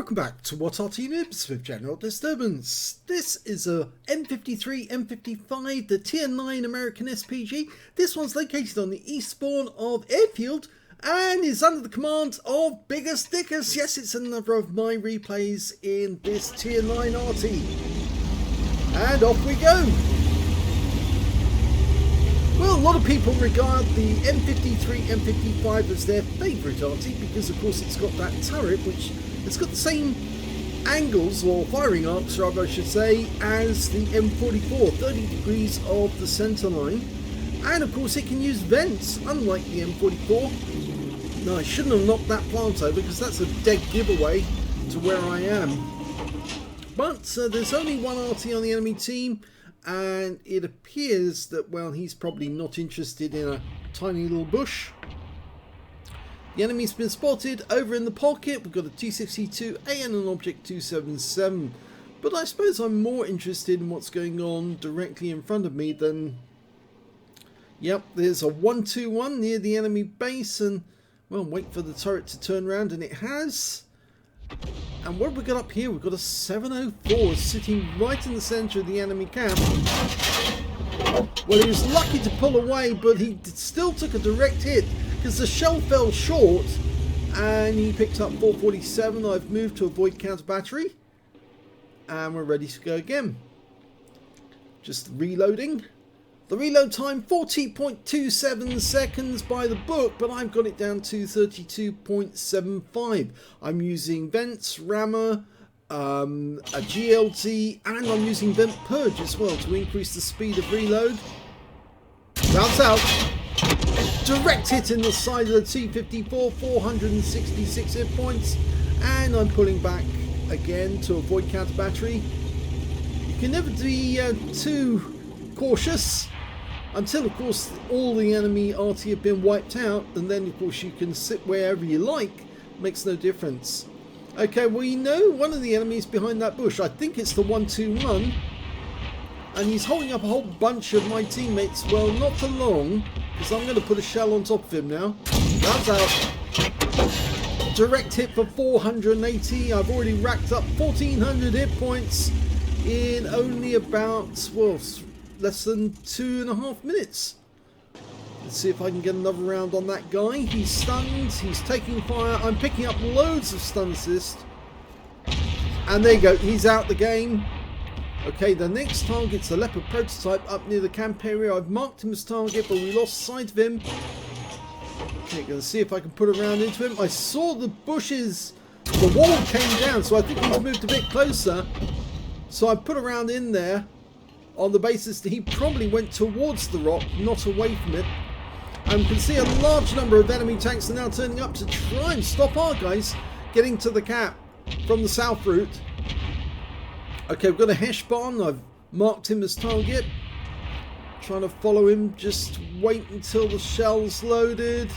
welcome back to What Arty Noobs with General Disturbance. This is a M53, M55, the Tier 9 American SPG. This one's located on the eastbourne of Airfield and is under the command of Bigger Stickers. Yes, it's another of my replays in this Tier 9 Arty. And off we go. Well, a lot of people regard the M53, M55 as their favourite Arty because of course it's got that turret which it's got the same angles, or firing arcs rather I should say, as the M44, 30 degrees of the centre line, and of course it can use vents unlike the M44. Now I shouldn't have knocked that plant over because that's a dead giveaway to where I am. But there's only one Arty on the enemy team, and it appears that, well, he's probably not interested in a tiny little bush. The enemy's been spotted over in the pocket. We've got a T62A and an Object 277. But I suppose I'm more interested in what's going on directly in front of me than... Yep, there's a 121 near the enemy base, and, well, wait for the turret to turn around, and it has. And what have we got up here? We've got a 704 sitting right in the centre of the enemy camp. Well, he was lucky to pull away, but he still took a direct hit because the shell fell short and he picked up 447. I've moved to avoid counter battery and we're ready to go again. Just reloading. The reload time 40.27 seconds by the book, but I've got it down to 32.75. I'm using vents, rammer, a GLT, and I'm using vent purge as well to increase the speed of reload. Bounce out. Direct hit in the side of the T54, 466 hit points, and I'm pulling back again to avoid counter battery. You can never be too cautious until of course all the enemy Arty have been wiped out, and then of course you can sit wherever you like, makes no difference. Okay, well, you know one of the enemies behind that bush, I think it's the 121, and he's holding up a whole bunch of my teammates. Well, not for long, because I'm going to put a shell on top of him now. That's out. Direct hit for 480. I've already racked up 1400 hit points in only about, well, less than 2.5 minutes. Let's see if I can get another round on that guy. He's stunned, he's taking fire. I'm picking up loads of stun assist. And there you go, he's out the game. Okay, the next target's a Leopard prototype up near the camp area. I've marked him as target, but we lost sight of him. Okay, gonna see if I can put a round into him. I saw the bushes, the wall came down, so I think he's moved a bit closer. So I put a round in there on the basis that he probably went towards the rock, not away from it. And you can see a large number of enemy tanks are now turning up to try and stop our guys getting to the cap from the south route. Okay, we've got a Heshbon. I've marked him as target. Trying to follow him. Just wait until the shell's loaded.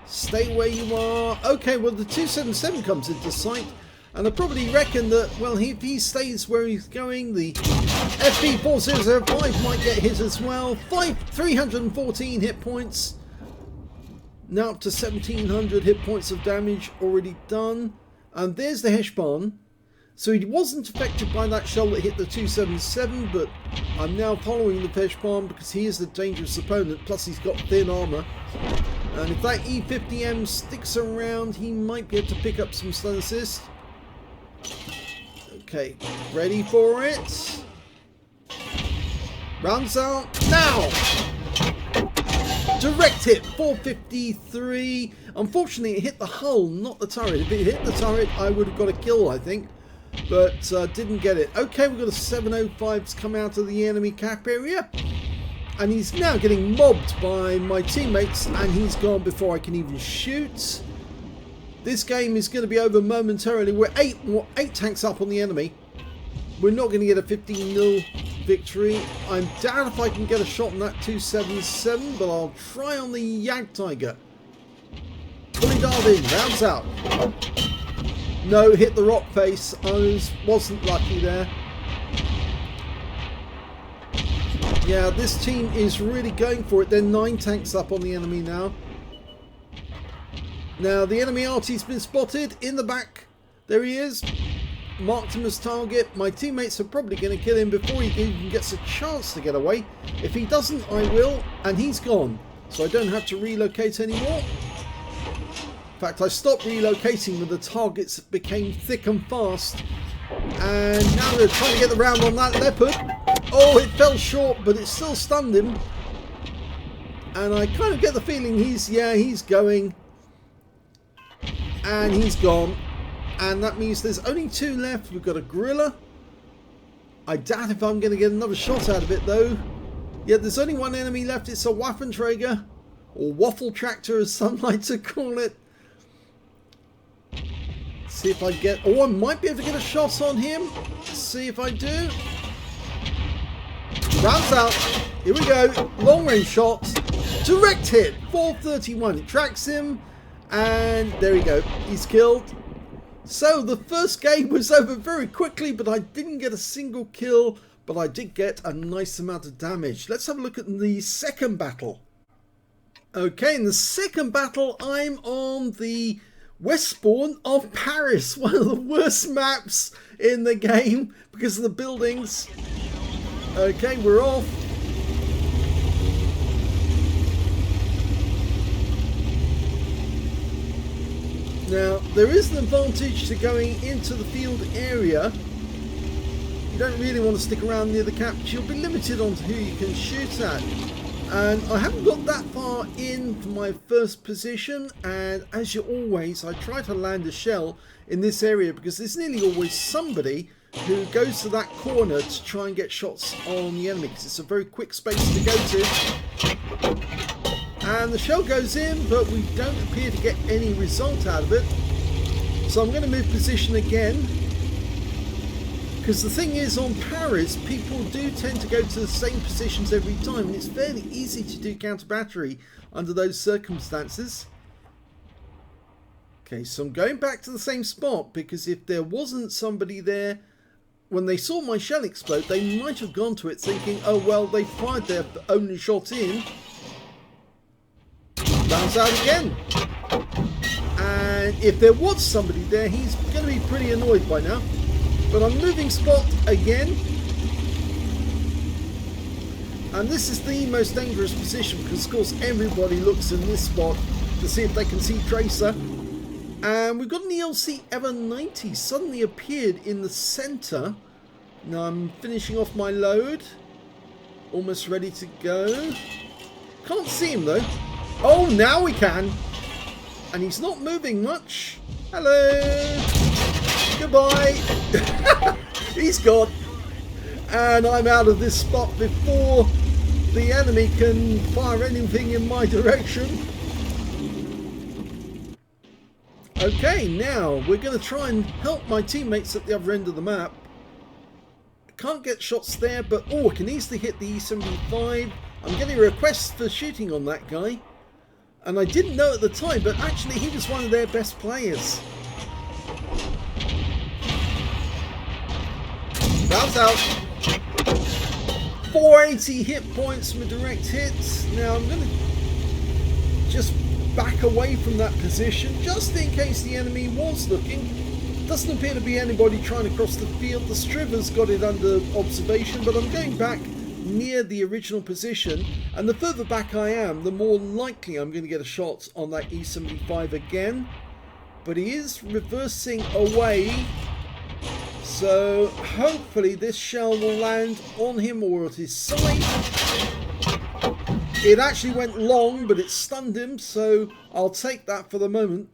Stay where you are. Okay, well, the 277 comes into sight. And I probably reckon that, well, if he stays where he's going, the FB4005 might get hit as well. 314 hit points. Now up to 1700 hit points of damage already done. And there's the Heshbon. So he wasn't affected by that shell that hit the 277, but I'm now following the Heshbon because he is a dangerous opponent, plus he's got thin armour. And if that E50M sticks around, he might be able to pick up some stun assist. Okay, ready for it. Rounds out now. Direct hit, 453. Unfortunately, it hit the hull, not the turret. If it hit the turret, I would have got a kill, I think. But didn't get it. Okay, we've got a 705 to come out of the enemy cap area. And he's now getting mobbed by my teammates, and he's gone before I can even shoot. This game is going to be over momentarily. We're eight tanks up on the enemy. We're not going to get a 15-0 victory. I'm down if I can get a shot on that 277, but I'll try on the Jagdtiger. Fully dialed in, rounds out. No, hit the rock face. I wasn't lucky there. Yeah, this team is really going for it. They're 9 tanks up on the enemy now. Now, the enemy Arty's been spotted in the back. There he is. marked him as target. My teammates are probably going to kill him before he even gets a chance to get away. If he doesn't, I will, and he's gone. So I don't have to relocate anymore. In fact, I stopped relocating when the targets became thick and fast. And now they're trying to get the round on that leopard. Oh, it fell short, but it still stunned him. And I kind of get the feeling he's going. And he's gone. And that means there's only 2 left. We've got a gorilla. I doubt if I'm going to get another shot out of it, though. Yeah, there's only 1 enemy left. It's a Waffenträger, or Waffle Tractor, as some like to call it. See if I get... Oh, I might be able to get a shot on him. Let's see if I do. Rounds out. Here we go. Long range shot. Direct hit. 431. It tracks him. And there we go. He's killed. So the first game was over very quickly, but I didn't get a single kill. But I did get a nice amount of damage. Let's have a look at the second battle. Okay, in the second battle, I'm on the west spawn of Paris. One of the worst maps in the game because of the buildings. Okay, we're off. Now, there is an advantage to going into the field area. You don't really want to stick around near the cap because you'll be limited on who you can shoot at. And I haven't got that far in for my first position, and as you always, I try to land a shell in this area because there's nearly always somebody who goes to that corner to try and get shots on the enemy because it's a very quick space to go to. And the shell goes in, but we don't appear to get any result out of it. So I'm going to move position again. Because the thing is, on Paris, people do tend to go to the same positions every time. And it's fairly easy to do counter battery under those circumstances. Okay, so I'm going back to the same spot. Because if there wasn't somebody there, when they saw my shell explode, they might have gone to it thinking, oh, well, they fired their only shot in. Bounce out again. And if there was somebody there, he's going to be pretty annoyed by now. But I'm moving spot again. And this is the most dangerous position because, of course, everybody looks in this spot to see if they can see Tracer. And we've got an ELC Ever 90 suddenly appeared in the center. Now I'm finishing off my load. Almost ready to go. Can't see him, though. Oh, now we can. And he's not moving much. Hello. Goodbye. He's gone. And I'm out of this spot before the enemy can fire anything in my direction. Okay, now we're going to try and help my teammates at the other end of the map. Can't get shots there, but oh, I can easily hit the M55. I'm getting requests for shooting on that guy. And I didn't know at the time, but actually he was one of their best players. Bounce out. 480 hit points from a direct hit. Now I'm going to just back away from that position, just in case the enemy was looking. Doesn't appear to be anybody trying to cross the field. The Striver's got it under observation, but I'm going back near the original position, and the further back I am, the more likely I'm going to get a shot on that E75 again. But he is reversing away, so hopefully this shell will land on him or at his side. It actually went long, but it stunned him, so I'll take that for the moment.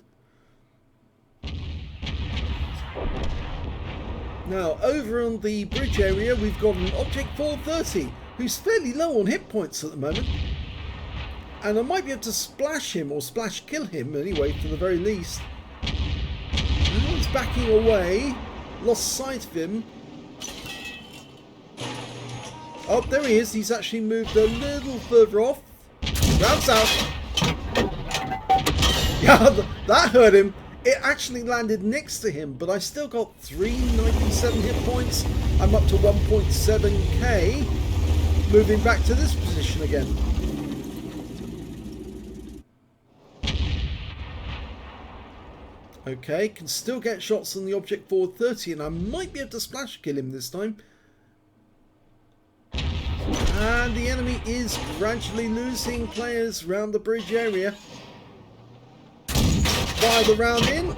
Now, over on the bridge area, we've got an Object 430, who's fairly low on hit points at the moment. And I might be able to splash him, or splash kill him anyway, for the very least. Now he's backing away. Lost sight of him. Oh, there he is. He's actually moved a little further off. Rounds out. Yeah, that hurt him. It actually landed next to him, but I still got 397 hit points. I'm up to 1.7k. Moving back to this position again. Okay, can still get shots on the object forward 30, and I might be able to splash kill him this time. And the enemy is gradually losing players around the bridge area. Fire the round in,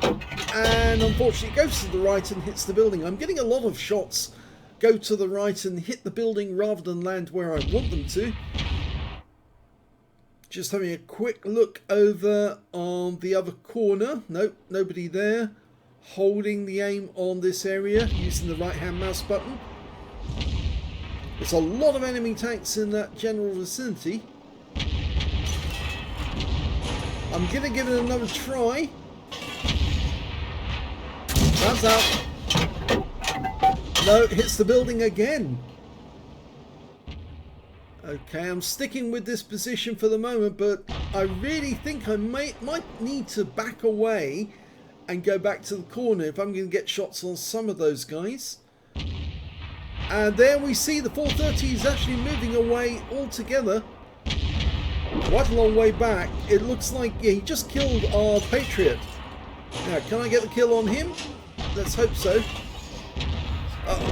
and unfortunately it goes to the right and hits the building. I'm getting a lot of shots go to the right and hit the building rather than land where I want them to. Just having a quick look over on the other corner. Nope, nobody there. Holding the aim on this area using the right hand mouse button. There's a lot of enemy tanks in that general vicinity. I'm going to give it another try. Rounds out. No, it hits the building again. Okay, I'm sticking with this position for the moment, but I really think I might need to back away and go back to the corner if I'm going to get shots on some of those guys. And there we see the 430 is actually moving away altogether. Quite a long way back. It looks like, yeah, he just killed our Patriot. Now, can I get the kill on him? Let's hope so.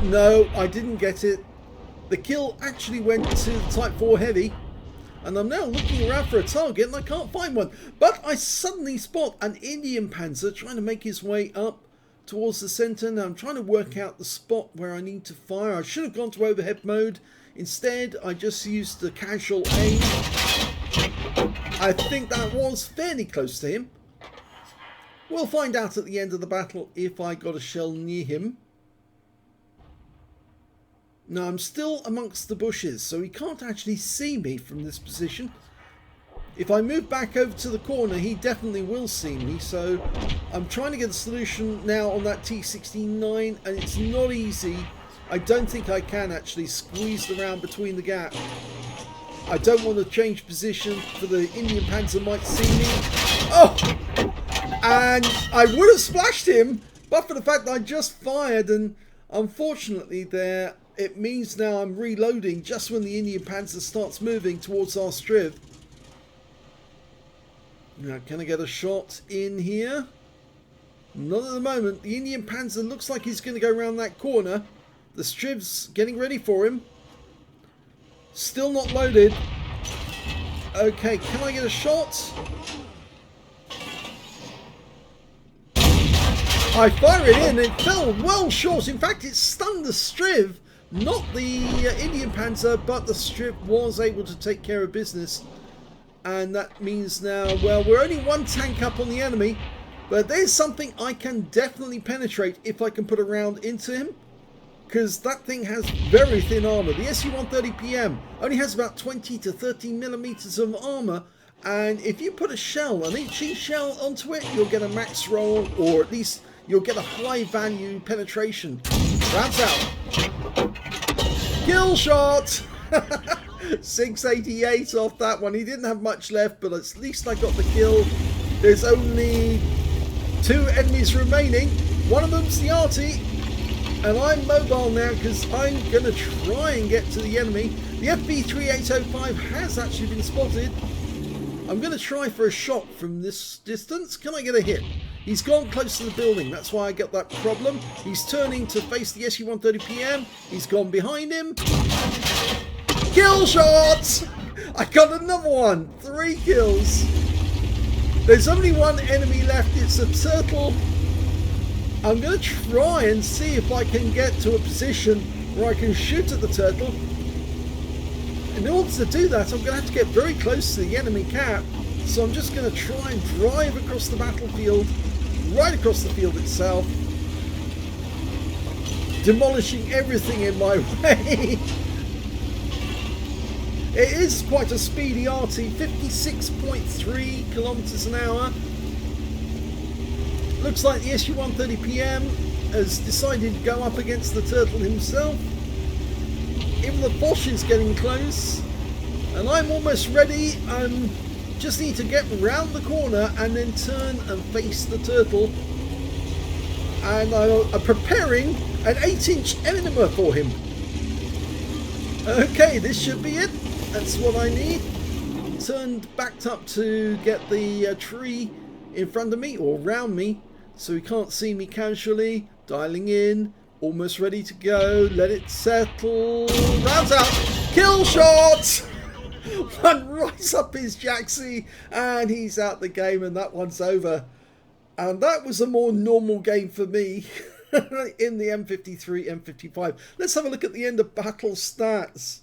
No, I didn't get it. The kill actually went to the Type 4 Heavy. And I'm now looking around for a target and I can't find one. But I suddenly spot an Indian Panzer trying to make his way up towards the centre. Now I'm trying to work out the spot where I need to fire. I should have gone to overhead mode. Instead, I just used the casual aim. I think that was fairly close to him. We'll find out at the end of the battle if I got a shell near him. Now I'm still amongst the bushes, so he can't actually see me from this position. If I move back over to the corner, he definitely will see me, so I'm trying to get a solution now on that T69, and it's not easy. I don't think I can actually squeeze the round between the gap. I don't want to change position, for the Indian Panzer might see me. Oh! And I would have splashed him, but for the fact that I just fired, and unfortunately there, it means now I'm reloading just when the Indian Panzer starts moving towards our Striv. Now, can I get a shot in here? Not at the moment. The Indian Panzer looks like he's going to go around that corner. The Striv's getting ready for him. Still not loaded. Okay, can I get a shot? I fire it in, it fell well short. In fact, it stunned the Striv, not the Indian Panzer, but the Striv was able to take care of business. And that means now, well, we're only one tank up on the enemy, but there's something I can definitely penetrate if I can put a round into him, because that thing has very thin armor. The SU-130PM only has about 20 to 30 millimeters of armor, and if you put a shell, an HE shell onto it, you'll get a max roll, or at least you'll get a high value penetration. Rounds out. Kill shot! 688 off that one. He didn't have much left, but at least I got the kill. There's only 2 enemies remaining. One of them's the Arty, and I'm mobile now because I'm going to try and get to the enemy. The FB3805 has actually been spotted. I'm going to try for a shot from this distance. Can I get a hit? He's gone close to the building. That's why I get that problem. He's turning to face the SU-130PM. He's gone behind him. Kill shots! I got another one. 3 kills. There's only one enemy left. It's a turtle. I'm going to try and see if I can get to a position where I can shoot at the turtle. In order to do that, I'm going to have to get very close to the enemy cap. So I'm just going to try and drive across the battlefield, right across the field itself, demolishing everything in my way. It is quite a speedy Arty, 56.3 kilometers an hour. Looks like the SU-130PM has decided to go up against the turtle himself. Even the Bosch is getting close, and I'm almost ready. Just need to get round the corner and then turn and face the turtle. And I'm preparing an 8-inch enema for him. Okay, this should be it. That's what I need. Turned backed up to get the tree in front of me or round me so he can't see me casually. Dialing in, almost ready to go. Let it settle. Rounds out. Kill shot. One right up his jacksie, and he's out the game, and that one's over. And that was a more normal game for me in the M53, M55. Let's have a look at the end of battle stats.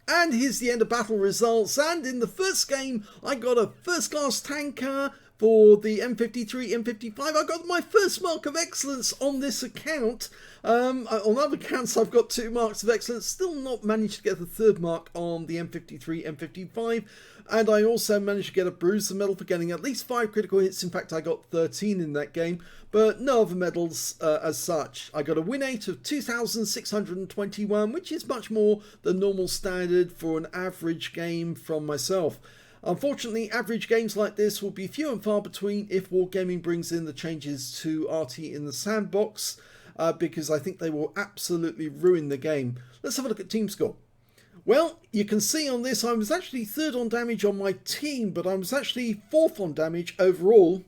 And here's the end of battle results. And in the first game, I got a first class tanker for the M53, M55. I got my first mark of excellence on this account. On other accounts, I've got 2 marks of excellence. Still not managed to get the 3rd mark on the M53, M55. And I also managed to get a bruiser medal for getting at least 5 critical hits. In fact, I got 13 in that game, but no other medals as such. I got a win rate of 2,621, which is much more than normal standard for an average game from myself. Unfortunately, average games like this will be few and far between if Wargaming brings in the changes to Arty in the sandbox, because I think they will absolutely ruin the game. Let's have a look at team score. Well, you can see on this, I was actually 3rd on damage on my team, but I was actually 4th on damage overall,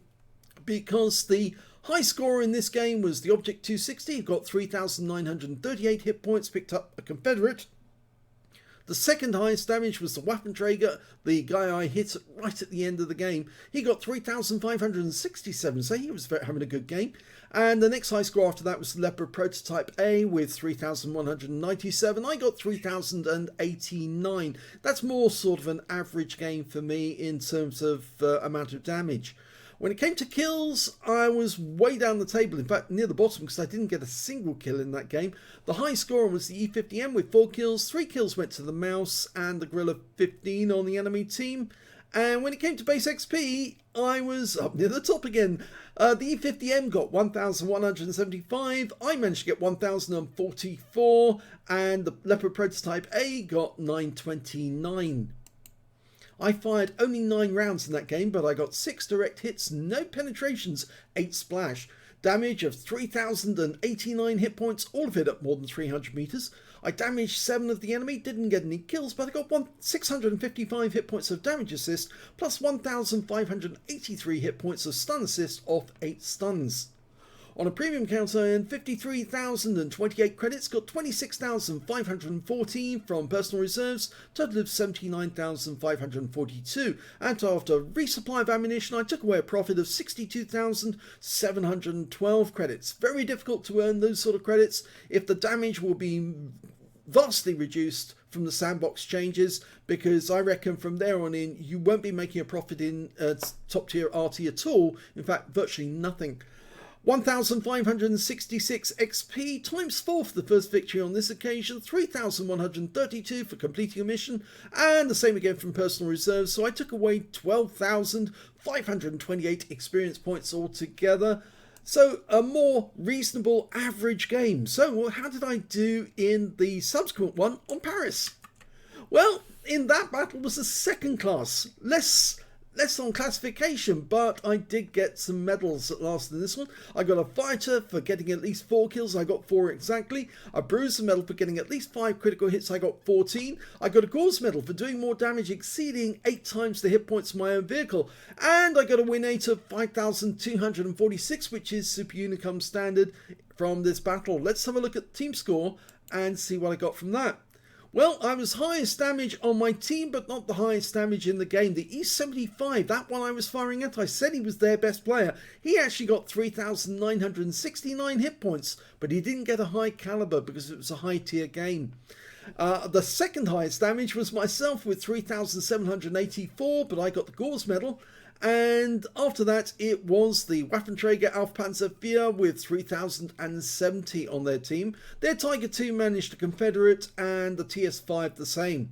because the high scorer in this game was the Object 260, who got 3,938 hit points, picked up a Confederate. The second highest damage was the Waffenträger, the guy I hit right at the end of the game. He got 3,567, so he was having a good game. And the next high score after that was the Leopard Prototype A with 3,197. I got 3,089. That's more sort of an average game for me in terms of amount of damage. When it came to kills, I was way down the table, in fact near the bottom, because I didn't get a single kill in that game. The high scorer was the E50M with 4 kills, 3 kills went to the Mouse and the Gorilla 15 on the enemy team. And when it came to base XP, I was up near the top again. The E50M got 1,175, I managed to get 1,044, and the Leopard Prototype A got 929. I fired only 9 rounds in that game, but I got 6 direct hits, no penetrations, 8 splash. Damage of 3,089 hit points, all of it at more than 300 meters. I damaged 7 of the enemy, didn't get any kills, but I got 655 hit points of damage assist, plus 1,583 hit points of stun assist off 8 stuns. On a premium count, I earned 53,028 credits, got 26,514 from personal reserves, total of 79,542, and after resupply of ammunition, I took away a profit of 62,712 credits. Very difficult to earn those sort of credits if the damage will be vastly reduced from the sandbox changes, because I reckon from there on in, you won't be making a profit in top tier Arty at all. In fact, virtually nothing. 1,566 XP times 4 for the first victory on this occasion, 3,132 for completing a mission, and the same again from personal reserves, so I took away 12,528 experience points altogether. So a more reasonable average game. So how did I do in the subsequent one on Paris? Well, in that battle was a second class, less on classification, but I did get some medals at last in this one. I got a fighter for getting at least 4 kills, I got 4 exactly. A bruiser medal for getting at least 5 critical hits, I got 14. I got a gauze medal for doing more damage exceeding 8 times the hit points of my own vehicle. And I got a win rate of 5,246, which is Super Unicum standard from this battle. Let's have a look at team score and see what I got from that. Well, I was highest damage on my team, but not the highest damage in the game. The E75, that one I was firing at, I said he was their best player. He actually got 3,969 hit points, but he didn't get a high caliber because it was a high tier game. The second highest damage was myself with 3,784, but I got the gauze medal. And after that, it was the Waffenträger Aufpanzer IV with 3,070 on their team. Their Tiger II managed a Confederate and the TS5 the same.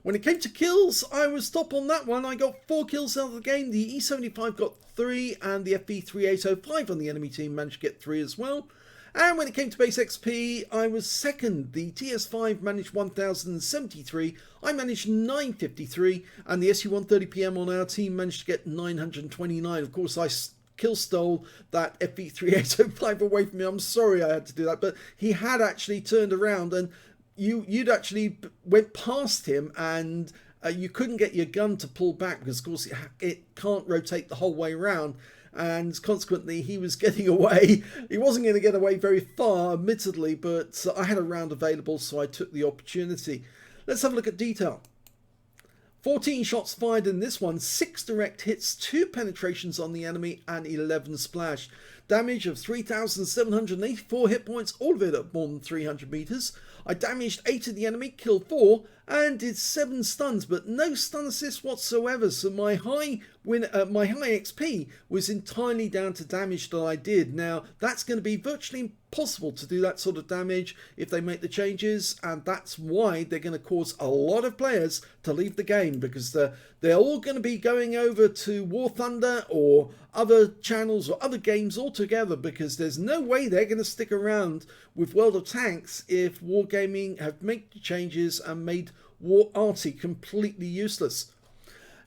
When it came to kills, I was top on that one. I got 4 kills out of the game. The E75 got 3 and the FB3805 on the enemy team managed to get 3 as well. And when it came to base XP, I was second. The TS5 managed 1,073, I managed 953, and the SU-130PM on our team managed to get 929. Of course, I kill stole that FB3805 away from me. I'm sorry I had to do that, but he had actually turned around, and you'd actually went past him, and you couldn't get your gun to pull back because, of course, it can't rotate the whole way around. and consequently he was getting away. He wasn't going to get away very far, admittedly, but I had a round available, so I took the opportunity. Let's have a look at detail. 14 shots fired in this one, 6 direct hits, 2 penetrations on the enemy and 11 splash. Damage of 3,784 hit points, all of it at more than 300 meters. I damaged 8 of the enemy, killed 4 and did 7 stuns, but no stun assists whatsoever. So my high XP was entirely down to damage that I did. Now that's going to be virtually impossible to do that sort of damage if they make the changes, and that's why they're going to cause a lot of players to leave the game, because they're all going to be going over to War Thunder or other channels or other games altogether, because there's no way they're going to stick around with World of Tanks if Wargaming have made changes and made Arty completely useless.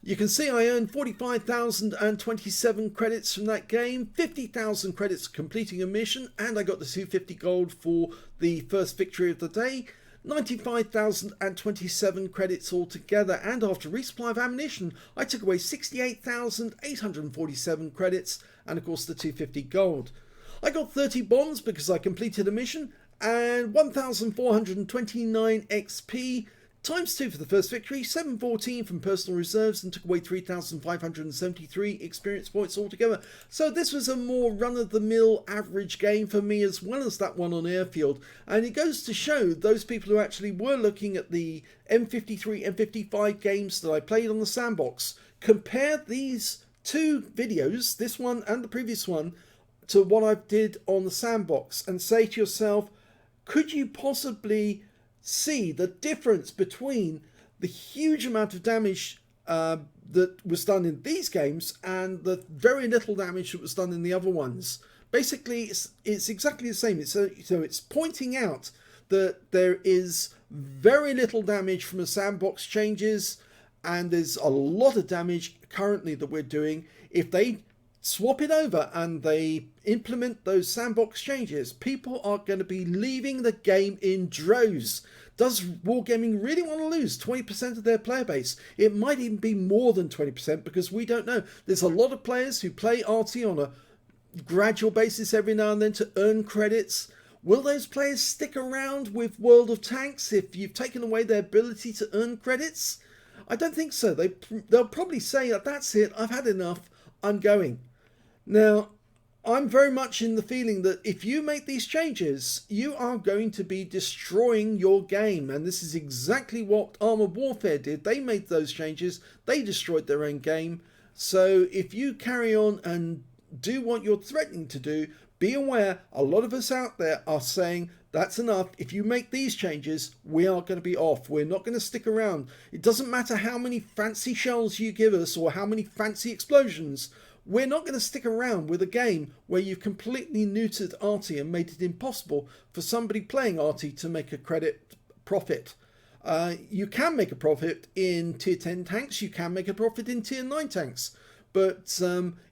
You can see I earned 45,027 credits from that game, 50,000 credits completing a mission, and I got the 250 gold for the first victory of the day. 95,027 credits altogether, and after resupply of ammunition I took away 68,847 credits and of course the 250 gold. I got 30 bonds because I completed a mission, and 1,429 XP times 2 for the first victory, 714 from personal reserves, and took away 3,573 experience points altogether. So this was a more run-of-the-mill average game for me, as well as that one on Airfield. And it goes to show those people who actually were looking at the M53, M55 games that I played on the sandbox, compare these two videos, this one and the previous one, to what I did on the sandbox, and say to yourself, could you possibly see the difference between the huge amount of damage that was done in these games and the very little damage that was done in the other ones? Basically, it's exactly the same. So it's pointing out that there is very little damage from the sandbox changes, and there's a lot of damage currently that we're doing. If they swap it over and they implement those sandbox changes, people are going to be leaving the game in droves. Does Wargaming really want to lose 20% of their player base? It might even be more than 20%, because we don't know. There's a lot of players who play Arty on a gradual basis every now and then to earn credits. Will those players stick around with World of Tanks if you've taken away their ability to earn credits? I don't think so. They'll probably say, that's it, I've had enough, I'm going. Now, I'm very much in the feeling that if you make these changes, you are going to be destroying your game. And this is exactly what Armored Warfare did. They made those changes. They destroyed their own game. So if you carry on and do what you're threatening to do, be aware a lot of us out there are saying, that's enough. If you make these changes, we are going to be off. We're not going to stick around. It doesn't matter how many fancy shells you give us or how many fancy explosions. We're not going to stick around with a game where you've completely neutered Arty and made it impossible for somebody playing Arty to make a credit profit. You can make a profit in tier 10 tanks, you can make a profit in tier 9 tanks, but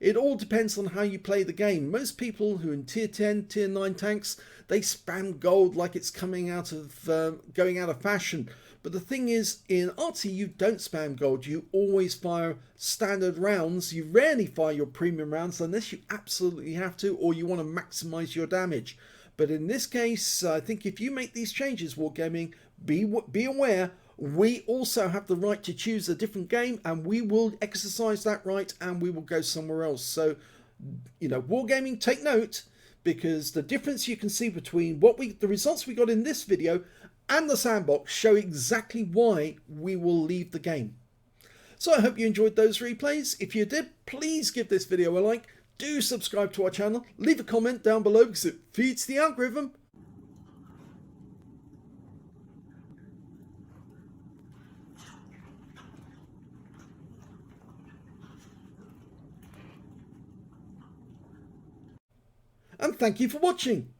it all depends on how you play the game. Most people who are in tier 10, tier 9 tanks, they spam gold like it's going out of fashion. But the thing is, in Arty, you don't spam gold. You always fire standard rounds. You rarely fire your premium rounds unless you absolutely have to, or you want to maximize your damage. But in this case, I think if you make these changes, Wargaming, be aware, we also have the right to choose a different game, and we will exercise that right, and we will go somewhere else. So, you know, Wargaming, take note, because the difference you can see between the results we got in this video and the sandbox show exactly why we will leave the game. So I hope you enjoyed those replays. If you did, please give this video a like. Do subscribe to our channel. Leave a comment down below because it feeds the algorithm. And thank you for watching.